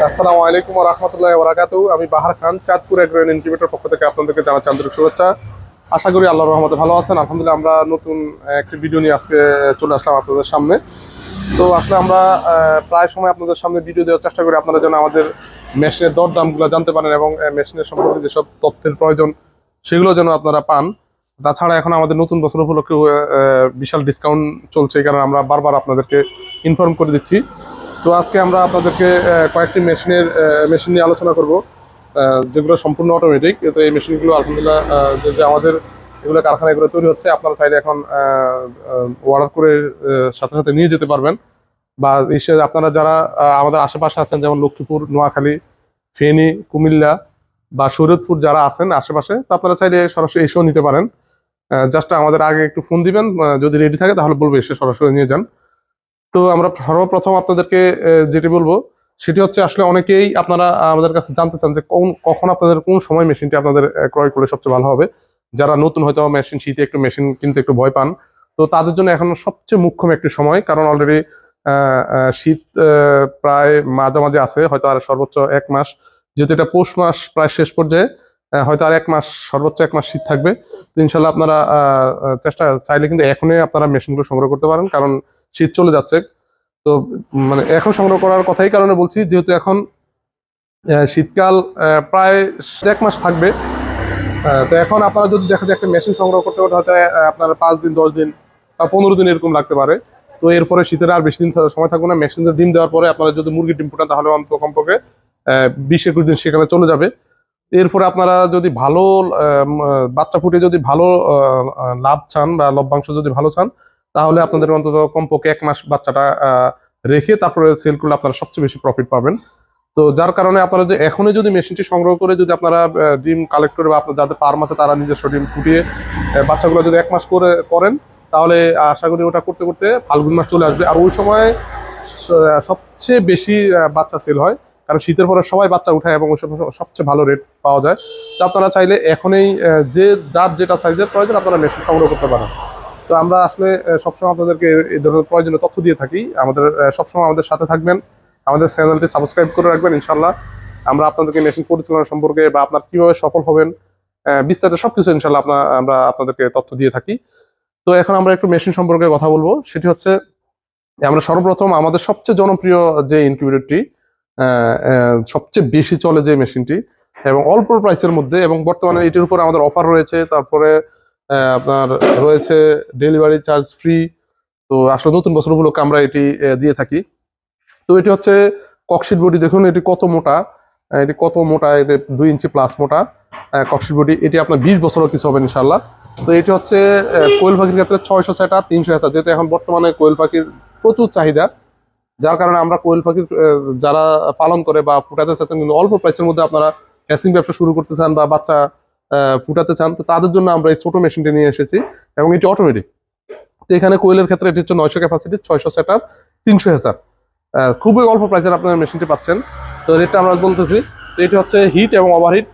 আসসালামু আলাইকুম ওয়া রাহমাতুল্লাহি ওয়া বারাকাতুহু। আমি বাহার খান, চাঁদপুর এগ্রো ইনকিউবেটর পক্ষ থেকে আপনাদেরকে জানাচ্ছি আন্তরিক শুভেচ্ছা। আশা করি আল্লাহর রহমতে ভালো আছেন। আলহামদুলিল্লাহ, আমরা নতুন একটি ভিডিও নিয়ে আজকে চলে আসলাম আপনাদের সামনে। তো আসলে আমরা প্রায় সময় আপনাদের সামনে ভিডিও দেওয়ার চেষ্টা করি, আপনারা যেন আমাদের মেশিনের দরদামগুলো জানতে পারেন এবং মেশিনের সম্পর্কে যেসব তথ্যের প্রয়োজন সেগুলো যেন আপনারা পান। তাছাড়া এখন আমাদের নতুন বছর উপলক্ষে বিশাল ডিসকাউন্ট চলছে, এই কারণে আমরা বারবার আপনাদেরকে ইনফর্ম করে দিচ্ছি। তো আজকে আমরা আপনাদেরকে কয়েকটি মেশিন নিয়ে আলোচনা করব, যেগুলো সম্পূর্ণ অটোমেটিক। তো এই মেশিনগুলো আলহামদুলিল্লাহ যে আমাদের এগুলো কারখানায় এগুলো তৈরি হচ্ছে, আপনারা চাইলে এখন অর্ডার করে সাথে সাথে নিয়ে যেতে পারবেন। বা এসে আপনারা যারা আমাদের আশেপাশে আছেন, যেমন লক্ষ্মীপুর, নোয়াখালী, ফেনী, কুমিল্লা বা শরীয়তপুর যারা আছেন আশেপাশে, তো আপনারা চাইলে সরাসরি এসেও নিতে পারেন। জাস্ট আমাদের আগে একটু ফোন দিবেন, যদি রেডি থাকে তাহলে বলবো এসে সরাসরি নিয়ে যান। তো আমরা সর্বপ্রথম আপনাদেরকে যেটি বলবো সেটি হচ্ছে, আসলে অনেকেই আপনারা আমাদের কাছে জানতে চান যে কখন আপনাদের কোন সময় মেশিনটি আপনাদের ক্রয় করলে সবচেয়ে ভালো হবে। যারা নতুন হয়তো মেশিন, শীতে একটু মেশিন কিনতে একটু ভয় পান, তো তাদের জন্য এখন সবচেয়ে মুখ্যম একটি সময়, কারণ অলরেডি শীত প্রায় মাঝামাঝি আছে, হয়তো আর সর্বোচ্চ 1 মাস, যেহেতু এটা পৌষ মাস প্রায় শেষ পর্যায়ে, হয়তো আর 1 মাস, সর্বোচ্চ 1 মাস শীত থাকবে। তো ইনশাল্লাহ আপনারা চেষ্টা চাইলে কিন্তু এখনই আপনারা মেশিনগুলো সংগ্রহ করতে পারেন, কারণ শীত চলে যাচ্ছে। তো মানে এখন সংগ্রহ করার কথাই কারণে বলছি, যেহেতু এখন শীতকাল প্রায় 1 মাস থাকবে। তো এখন আপনারা যদি দেখেন যে একটা মেশিন সংগ্রহ করতে করতে হয়তো আপনার 5 দিন, 10 দিন বা 15 দিন এরকম লাগতে পারে। তো এরপরে শীতের আর বেশি দিন সময় থাকবে না। মেশিনের ডিম দেওয়ার পরে আপনারা যদি মুরগির ডিম ফুটান, তাহলে অন্তত কমপক্ষে 20-21 দিন সেখানে চলে যাবে। এরপরে আপনারা যদি ভালো বাচ্চা ফুটে যদি ভালো লাভ চান বা লভ্যাংশ যদি ভালো চান, তাহলে আপনাদের অন্তত কমপক্ষে 1 মাস বাচ্চাটা রেখে তারপরে সেল করলে আপনারা সবচেয়ে বেশি প্রফিট পাবেন। তো যার কারণে আপনারা যে এখনই যদি মেশিনটি সংগ্রহ করে যদি আপনারা ডিম কালেক্ট করে বা আপনার যাদের ফার্ম আছে তারা নিজস্ব ডিম ফুটিয়ে বাচ্চাগুলো যদি 1 মাস করে করেন, তাহলে আশা করি ওটা করতে করতে ফাল্গুন মাস চলে আসবে। আর ওই সময় সবচেয়ে বেশি বাচ্চা সেল হয়, কারণ শীতের পরে সবাই বাচ্চা উঠায় এবং ওই সময় সবচেয়ে ভালো রেট পাওয়া যায়। তো আপনারা চাইলে এখনই যে যার যেটা সাইজের প্রয়োজন আপনারা মেশিন সংগ্রহ করতে পারেন। তো আমরা আসলে সবসময় আপনাদেরকে এই ধরনের প্রয়োজনীয় তথ্য দিয়ে থাকি। আমাদের সবসময় আমাদের সাথে থাকবেন, আমাদের চ্যানেলটি সাবস্ক্রাইব করে রাখবেন। ইনশাল্লাহ আমরা আপনাদেরকে মেশিন পরিচালনা সম্পর্কে বা আপনার কিভাবে সফল হবেন বিস্তারিত সবকিছু ইনশাল্লাহ আমরা আপনাদেরকে তথ্য দিয়ে থাকি। তো এখন আমরা একটু মেশিন সম্পর্কে কথা বলবো। সেটি হচ্ছে, আমরা সর্বপ্রথম আমাদের সবচেয়ে জনপ্রিয় যে ইনকিউবেটরটি, সবচেয়ে বেশি চলে যে মেশিনটি এবং অল্প প্রাইসের মধ্যে, এবং বর্তমানে এটির উপর আমাদের অফার রয়েছে। তারপরে আপনার রয়েছে ডেলিভারি চার্জ ফ্রি। তো আসলে নতুন বছর উপলক্ষে আমরা এটি দিয়ে থাকি। তো এটি হচ্ছে ককশিট বডি, দেখুন এটি কত মোটা। এটি 2 ইঞ্চি প্লাস মোটা ককশিট বডি। এটি আপনার 20 বছরও কিছু হবে ইনশাল্লাহ। তো এটি হচ্ছে কোয়েল পাখির ক্ষেত্রে 600 সেটা 300 সেটা, যেহেতু এখন বর্তমানে কোয়েল পাখির প্রচুর চাহিদা, যার কারণে আমরা কোয়েল পাখির যারা পালন করে বা ফুটাতে চাচ্ছেন, কিন্তু অল্প প্রাইসের মধ্যে আপনারা হ্যাচিং ব্যবসা শুরু করতে চান বা বাচ্চা ফুটাতে চান, তো তাদের জন্য আমরা এই ছোট মেশিনটি নিয়ে এসেছি এবং এটি অটোমেটিক। তো এখানে কোয়েলের ক্ষেত্রে এটি হচ্ছে 900 ক্যাপাসিটি, 600 সেটার, 300 হেসার। খুবই অল্প প্রাইসের আপনার মেশিনটি পাচ্ছেন। তো রেটটা আমরা বলতেছি, তো এটি হচ্ছে হিট এবং ওভারহিট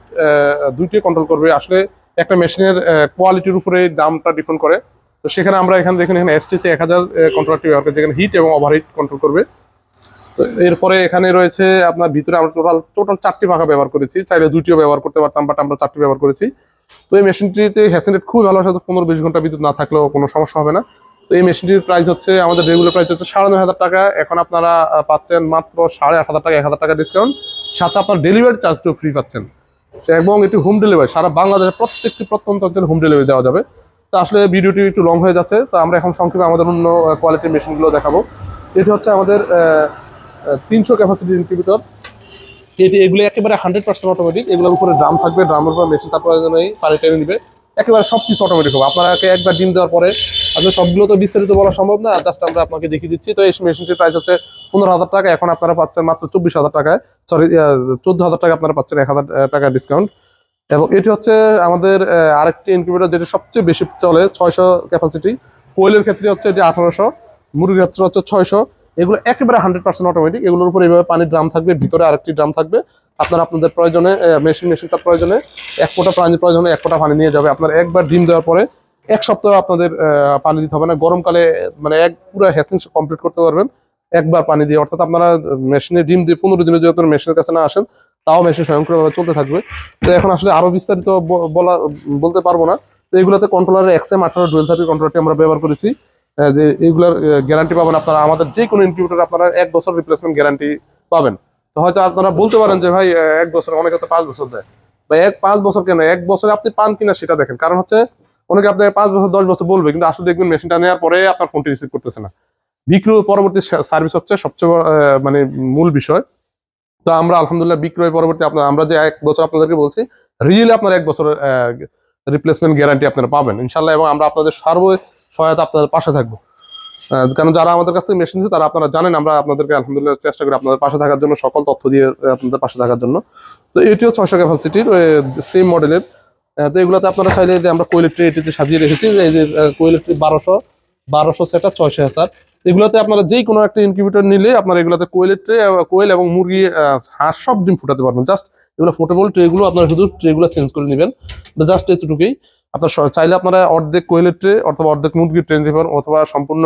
দুইটি কন্ট্রোল করবে। আসলে একটা মেশিনের কোয়ালিটির উপরে দামটা ডিপেন্ড করে। তো সেখানে আমরা এখানে দেখুন, এখানে STC 1000 কন্ট্রোলারটি ব্যবহার করে, যেখানে হিট এবং ওভারহিট কন্ট্রোল করবে। তো এরপরে এখানে রয়েছে আপনার ভিতরে আমরা টোটাল 4টি পাখা ব্যবহার করেছি, চাইলে 2টিও ব্যবহার করতে পারতাম, বাট আমরা 4টি ব্যবহার করেছি। তো এই মেশিনটিতে হ্যাসিং রেট খুবই ভালো, সাথে 15-20 ঘন্টা বিদ্যুৎ না থাকলেও কোনো সমস্যা হবে না। তো এই মেশিনটির প্রাইস হচ্ছে, আমাদের রেগুলার প্রাইস হচ্ছে 9,500 টাকা, এখন আপনারা পাচ্ছেন মাত্র 8,500 টাকা, 1,000 টাকা ডিসকাউন্ট, সাথে আপনার ডেলিভারি চার্জটিও ফ্রি পাচ্ছেন। এবং এটি হোম ডেলিভারি, সারা বাংলাদেশের প্রত্যেকটি প্রত্যন্ত অঞ্চলে হোম ডেলিভারি দেওয়া যাবে। তো আসলে ভিডিওটি একটু লং হয়ে যাচ্ছে, তো আমরা এখন সংক্ষেপে আমাদের অন্য কোয়ালিটির মেশিনগুলো দেখাবো। এটি হচ্ছে আমাদের 300 ক্যাপাসিটির ইনকিউবেটর। এগুলো একেবারে 100% অটোমেটিক। এগুলোর উপরে ড্রাম থাকবে, ড্রামের উপর মেশিন, তার প্রয়োজন নেই, পানি টেনে নিবে, একেবারে সবকিছু অটোমেটিক হবে। আপনাকে একবার ডিম দেওয়ার পরে, আসলে সবগুলো তো বিস্তারিত বলা সম্ভব না, জাস্ট আমরা আপনাকে দেখিয়ে দিচ্ছি। তো এই মেশিনটির প্রাইস হচ্ছে 15,000 টাকা, এখন আপনারা পাচ্ছেন মাত্র 24,000 টাকায়, সরি 14,000 টাকা আপনারা পাচ্ছেন 1,000 টাকা ডিসকাউন্ট। এবং এটি হচ্ছে আমাদের আরেকটি ইনকিউবেটর, যেটা সবচেয়ে বেশি চলে, 600 ক্যাপাসিটি। কোয়েলের ক্ষেত্রে হচ্ছে যে 1800, মুরগির ক্ষেত্রে হচ্ছে 600। এগুলো একেবারে 100% অটোমেটিক। এগুলোর উপর এইভাবে পানির ড্রাম থাকবে, ভিতরে আরেকটি ড্রাম থাকবে। আপনারা আপনাদের প্রয়োজনে মেশিন তার প্রয়োজনে 1 ফোঁটা পানির প্রয়োজনে 1 ফোঁটা পানি নিয়ে যাবে। আপনার একবার ডিম দেওয়ার পরে 1 সপ্তাহ আপনাদের পানি দিতে হবে না। গরমকালে মানে পুরো হ্যাচিং কমপ্লিট করতে পারবেন একবার পানি দিয়ে, অর্থাৎ আপনারা মেশিনে ডিম দিয়ে 15 দিনের যদি মেশিনের কাছে না আসেন তাও মেশিন স্বয়ংক্রিয়ভাবে চলতে থাকবে। তো এখন আসলে আরো বিস্তারিত বলতে পারবো না। তো এগুলোতে কন্ট্রোলারের XM18 ডুয়েল সার্কিট কন্ট্রোলারটি আমরা ব্যবহার করেছি। যে এইগুলার গ্যারান্টি পাবেন আপনারা আমাদের যে কোনো ইনকিউবেটর, আপনারা 1 বছর রিপ্লেসমেন্ট গ্যারান্টি পাবেন। তো হয়তো আপনারা বলতে পারেন যে ভাই 1 বছর, অনেকে তো 5 বছর দেয়। ভাই 5 বছর কেন, 1 বছরে আপনি পান কিনা সেটা দেখেন। কারণ হচ্ছে অনেকে আপনাকে 5 বছর 10 বছর বলবে, কিন্তু আসলে দেখবেন মেশিনটা নেওয়ার পরে আপনার ফোনটি রিসিভ করতেছে না। বিক্রয় পরবর্তী সার্ভিস হচ্ছে সবচেয়ে মানে মূল বিষয়। তো আমরা আলহামদুলিল্লাহ বিক্রয় পরবর্তী আমরা যে 1 বছর আপনাদেরকে বলছি, রিয়েলি আপনার 1 বছরের রিপ্লেসমেন্ট গ্যারান্টি আপনারা পাবেন ইনশাল্লাহ, এবং আমরা আপনাদের সর্ব সহায়তা আপনাদের পাশে থাকবো। কারণ যারা আমাদের কাছ থেকে মেশিন নিচ্ছে তারা আপনারা জানেন আমরা আপনাদেরকে আলহামদুলিল্লাহ চেষ্টা করি আপনাদের পাশে থাকার জন্য, সকল তথ্য দিয়ে আপনাদের পাশে থাকার জন্য। তো এটিও 600 ক্যাপাসিটির সেম মডেলের। তো এগুলোতে আপনারা চাইলে যে আমরা কোয়েলের ট্রে এটিতে সাজিয়ে রেখেছি, এই যে কোয়েলের ট্রে 1200 সেট 600 হাজার। এগুলোতে আপনারা যেই কোনো একটা ইনকিউবেটর নিলে আপনারা এগুলোতে কোয়েলের ট্রে, কোয়েল এবং মুরগি, হাঁস সব ডিম ফুটাতে পারবেন। জাস্ট এগুলো ফুটেবল ট্রেগুলো আপনারা শুধু ট্রেগুলো চেঞ্জ করে নেবেন, জাস্ট এতটুকুই। আপনার চাইলে আপনারা অর্ধেক কোয়েলের ট্রে অথবা অর্ধেক মুরগির ট্রে নিতে পারেন, অথবা সম্পূর্ণ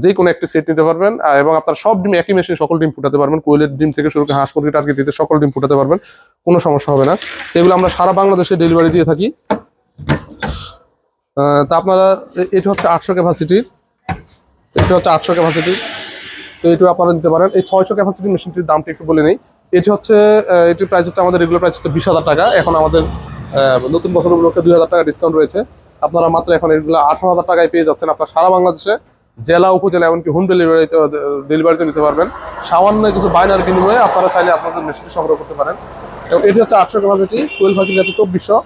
যে কোনো একটি সেট নিতে পারবেন। এবং আপনার সব ডিম একই মেশিনে সকল ডিম ফুটাতে পারবেন, কোয়েলের ডিম থেকে শুরু করে হাঁস মুরগি টার্কি দিতে সকল ডিম ফুটাতে পারবেন, কোনো সমস্যা হবে না। তো এগুলো আমরা সারা বাংলাদেশে ডেলিভারি দিয়ে থাকি। তা আপনারা, এটি হচ্ছে 800 ক্যাপাসিটির, এটি হচ্ছে 800 ক্যাপাসিটির। তো এটি আপনারা নিতে পারেন। এই 600 ক্যাপাসিটির মেশিনটির দামটা একটু বলে নেই। এটি হচ্ছে এটির প্রাইস হচ্ছে, আমাদের রেগুলার প্রাইস হচ্ছে 20,000 টাকা। এখন আমাদের নতুন বছর উপলক্ষে 2,000 টাকা ডিসকাউন্ট রয়েছে। আপনারা মাত্র এখন এগুলো 18,000 টাকায় পেয়ে যাচ্ছেন। আপনার সারা বাংলাদেশে জেলা উপজেলা এমনকি হোম ডেলিভারিতে নিতে পারবেন। সামান্য কিছু বায়নার বিনিময়ে আপনারা চাইলে আপনাদের মেশিনটি সংগ্রহ করতে পারেন। এবং এটি হচ্ছে 800 ক্যাপাসিটি, 12 ফাঁকি 2400।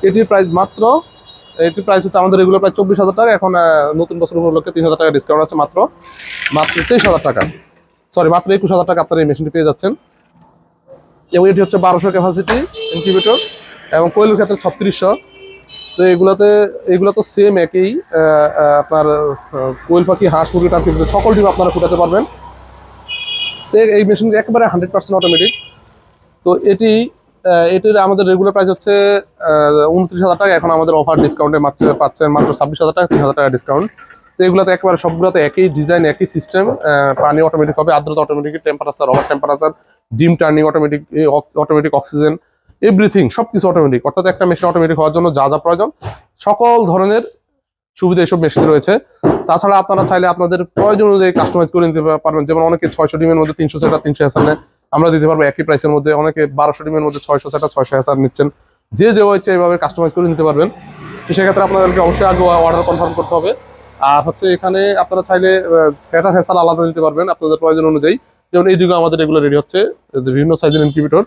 এটির প্রাইস হচ্ছে আমাদের রেগুলার প্রাইস 24,000 টাকা। এখন নতুন বছর উপলক্ষে 3,000 টাকা ডিসকাউন্ট আছে, মাত্র 23,000 টাকা, সরি মাত্র 21,000 টাকা আপনারা এই মেশিনটি পেয়ে যাচ্ছেন। এবং এটি হচ্ছে 1200 ক্যাপাসিটি ইনকিউবেটর, এবং কোয়েলের ক্ষেত্রে 3600। তো এগুলো তো সেম একই, আপনার কোয়েল পাখি, হাঁস মুরগি টার্কি সকল ডিম আপনারা ফুটাতে পারবেন। তো এই মেশিনটি একেবারে 100% অটোমেটিক। তো এটির আমাদের রেগুলার প্রাইস হচ্ছে 29,000 টাকা। এখন আমাদের অফার ডিসকাউন্টে পাচ্ছেন মাত্র 26,000 টাকা, 3,000 টাকা ডিসকাউন্ট। তো এগুলোতে একেবারে সবগুলোতে একই ডিজাইন, একই সিস্টেম। পানি অটোমেটিক হবে, আর্দ্রতা অটোমেটিক, টেম্পারেচার ওভার টেম্পারেচার, ডিম টার্নিং অটোমেটিক অক্সিজেন, এভরিথিং সবকিছু অটোমেটিক। অর্থাৎ একটা মেশিন অটোমেটিক হওয়ার জন্য যা যা প্রয়োজন সকল ধরনের সুবিধা এইসব মেশিনে রয়েছে। তাছাড়া আপনারা চাইলে আপনাদের প্রয়োজন অনুযায়ী কাস্টমাইজ করে নিতে পারবেন। যেমন অনেকে 600 ডিমের মধ্যে 300 সেটা 300 হাজার নেয়, আমরা দিতে পারবো একই প্রাইসের মধ্যে। অনেকে 1200 ডিমের মধ্যে 600 সেটা 600 হাজার নিচ্ছেন, যে ইচ্ছে এইভাবে কাস্টমাইজ করে নিতে পারবেন। তো সেক্ষেত্রে আপনাদেরকে অবশ্যই আগে অর্ডার কনফার্ম করতে হবে। আর হচ্ছে এখানে আপনারা চাইলে সেটা ফেসাল আলাদা দিতে পারবেন আপনাদের প্রয়োজন অনুযায়ী। যেমন এই দিকে আমাদের এগুলো রেডি হচ্ছে বিভিন্ন সাইজের ইনকিউবেটর।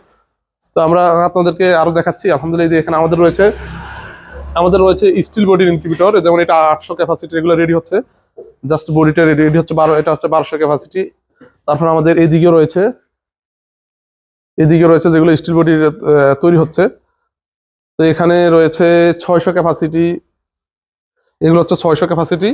তো আমরা আপনাদেরকে আরো দেখাচ্ছি। আলহামদুলিল্লাহ এখানে আমাদের রয়েছে স্টিল বডির ইনকিউবেটর। যেমন এটা 800 ক্যাপাসিটি, এগুলো রেডি হচ্ছে, জাস্ট বডিটা রেডি হচ্ছে 12, এটা হচ্ছে 1200 ক্যাপাসিটি। তারপর আমাদের এদিকেও রয়েছে যেগুলো স্টিল বডির তৈরি হচ্ছে। তো এখানে রয়েছে 600 ক্যাপাসিটি, এগুলো হচ্ছে 600 ক্যাপাসিটি।